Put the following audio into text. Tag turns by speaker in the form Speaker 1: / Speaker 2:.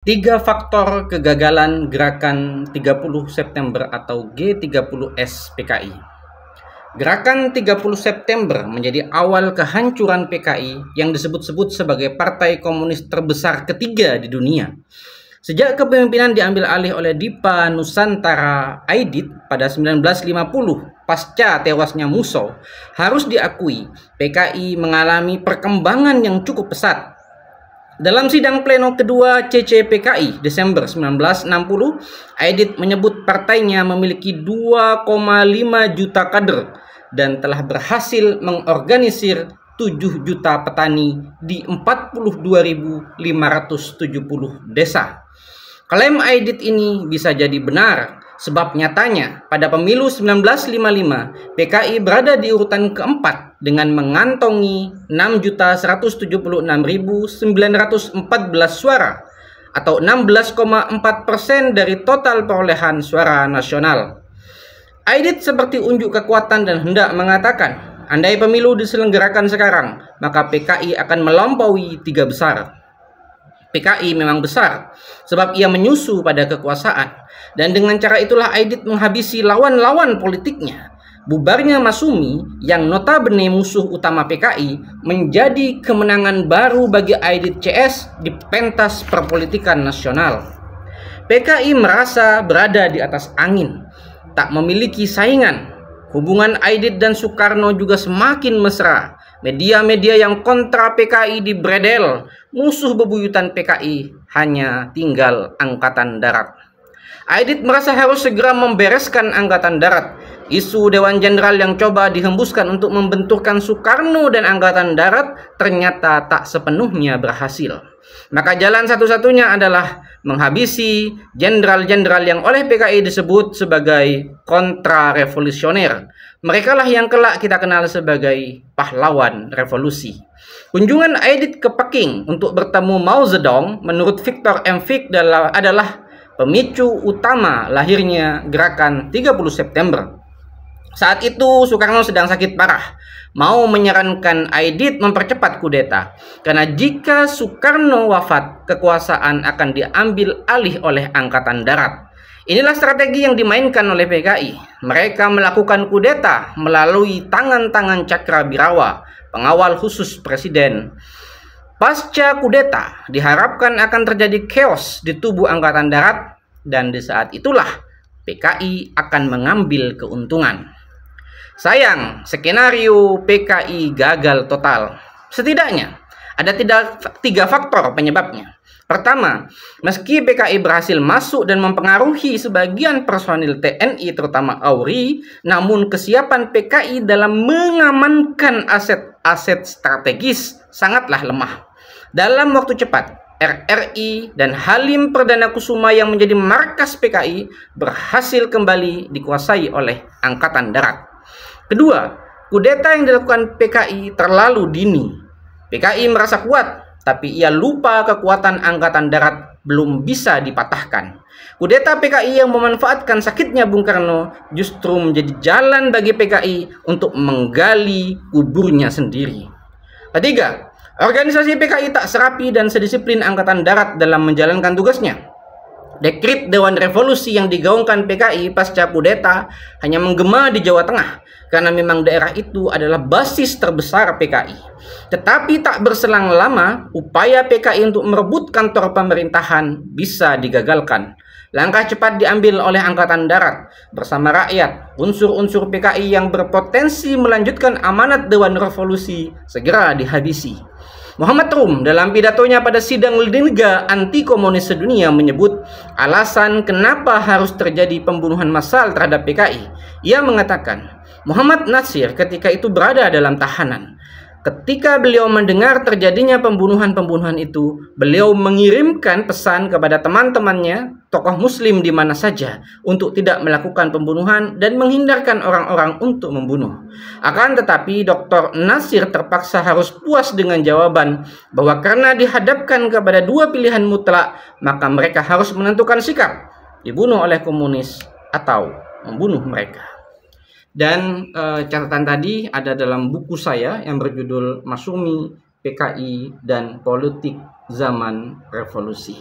Speaker 1: Tiga faktor kegagalan gerakan 30 September atau G30S PKI. Gerakan 30 September menjadi awal kehancuran PKI yang disebut-sebut sebagai partai komunis terbesar ketiga di dunia. Sejak kepemimpinan diambil alih oleh Dipa Nusantara Aidit pada 1950 pasca tewasnya Musso, harus diakui PKI mengalami perkembangan yang cukup pesat. Dalam sidang pleno kedua CCPKI Desember 1960, Aidit menyebut partainya memiliki 2,5 juta kader dan telah berhasil mengorganisir 7 juta petani di 42.570 desa. Klaim Aidit ini bisa jadi benar, sebab nyatanya pada pemilu 1955 PKI berada di urutan keempat dengan mengantongi 6.176.914 suara atau 16,4% dari total perolehan suara nasional. Aidit seperti unjuk kekuatan dan hendak mengatakan, andai pemilu diselenggarakan sekarang, maka PKI akan melampaui tiga besar. PKI memang besar sebab ia menyusu pada kekuasaan, dan dengan cara itulah Aidit menghabisi lawan-lawan politiknya. Bubarnya Masyumi yang notabene musuh utama PKI menjadi kemenangan baru bagi Aidit CS di pentas perpolitikan nasional. PKI merasa berada di atas angin, tak memiliki saingan. Hubungan Aidit dan Soekarno juga semakin mesra. Media-media yang kontra PKI dibredel, musuh bebuyutan PKI hanya tinggal Angkatan Darat. Aidit merasa harus segera membereskan Angkatan Darat. Isu Dewan Jenderal yang coba dihembuskan untuk membenturkan Soekarno dan Angkatan Darat ternyata tak sepenuhnya berhasil. Maka jalan satu-satunya adalah menghabisi jenderal-jenderal yang oleh PKI disebut sebagai kontra-revolusioner. Merekalah yang kelak kita kenal sebagai pahlawan revolusi. Kunjungan Aidit ke Peking untuk bertemu Mao Zedong menurut Victor M. Fick adalah pemicu utama lahirnya gerakan 30 September. Saat itu Soekarno sedang sakit parah. Mao menyarankan Aidit mempercepat kudeta, karena jika Soekarno wafat, kekuasaan akan diambil alih oleh Angkatan Darat. Inilah strategi yang dimainkan oleh PKI. Mereka melakukan kudeta melalui tangan-tangan Cakrawirawa, pengawal khusus presiden. Pasca kudeta diharapkan akan terjadi chaos di tubuh Angkatan Darat, dan di saat itulah PKI akan mengambil keuntungan. Sayang, skenario PKI gagal total. Setidaknya ada tiga faktor penyebabnya. Pertama, meski PKI berhasil masuk dan mempengaruhi sebagian personil TNI terutama AURI, namun kesiapan PKI dalam mengamankan aset-aset strategis sangatlah lemah. Dalam waktu cepat, RRI dan Halim Perdana Kusuma yang menjadi markas PKI berhasil kembali dikuasai oleh Angkatan Darat. Kedua, kudeta yang dilakukan PKI terlalu dini. PKI merasa kuat, tapi ia lupa kekuatan Angkatan Darat belum bisa dipatahkan. Kudeta PKI yang memanfaatkan sakitnya Bung Karno justru menjadi jalan bagi PKI untuk menggali kuburnya sendiri. Ketiga, organisasi PKI tak serapi dan sedisiplin Angkatan Darat dalam menjalankan tugasnya. Dekrit Dewan Revolusi yang digaungkan PKI pasca kudeta hanya menggema di Jawa Tengah, karena memang daerah itu adalah basis terbesar PKI. Tetapi tak berselang lama, upaya PKI untuk merebut kantor pemerintahan bisa digagalkan. Langkah cepat diambil oleh Angkatan Darat bersama rakyat. Unsur-unsur PKI yang berpotensi melanjutkan amanat Dewan Revolusi segera dihabisi. Muhammad Rum dalam pidatonya pada sidang Liga Anti Komunis Sedunia menyebut alasan kenapa harus terjadi pembunuhan massal terhadap PKI. Ia mengatakan, Muhammad Natsir ketika itu berada dalam tahanan. Ketika beliau mendengar terjadinya pembunuhan-pembunuhan itu, beliau mengirimkan pesan kepada teman-temannya, tokoh muslim di mana saja, untuk tidak melakukan pembunuhan dan menghindarkan orang-orang untuk membunuh. Akan tetapi Dr. Natsir terpaksa harus puas dengan jawaban bahwa karena dihadapkan kepada dua pilihan mutlak, maka mereka harus menentukan sikap, dibunuh oleh komunis atau membunuh mereka. Dan catatan tadi ada dalam buku saya yang berjudul Masyumi, PKI, dan Politik Zaman Revolusi.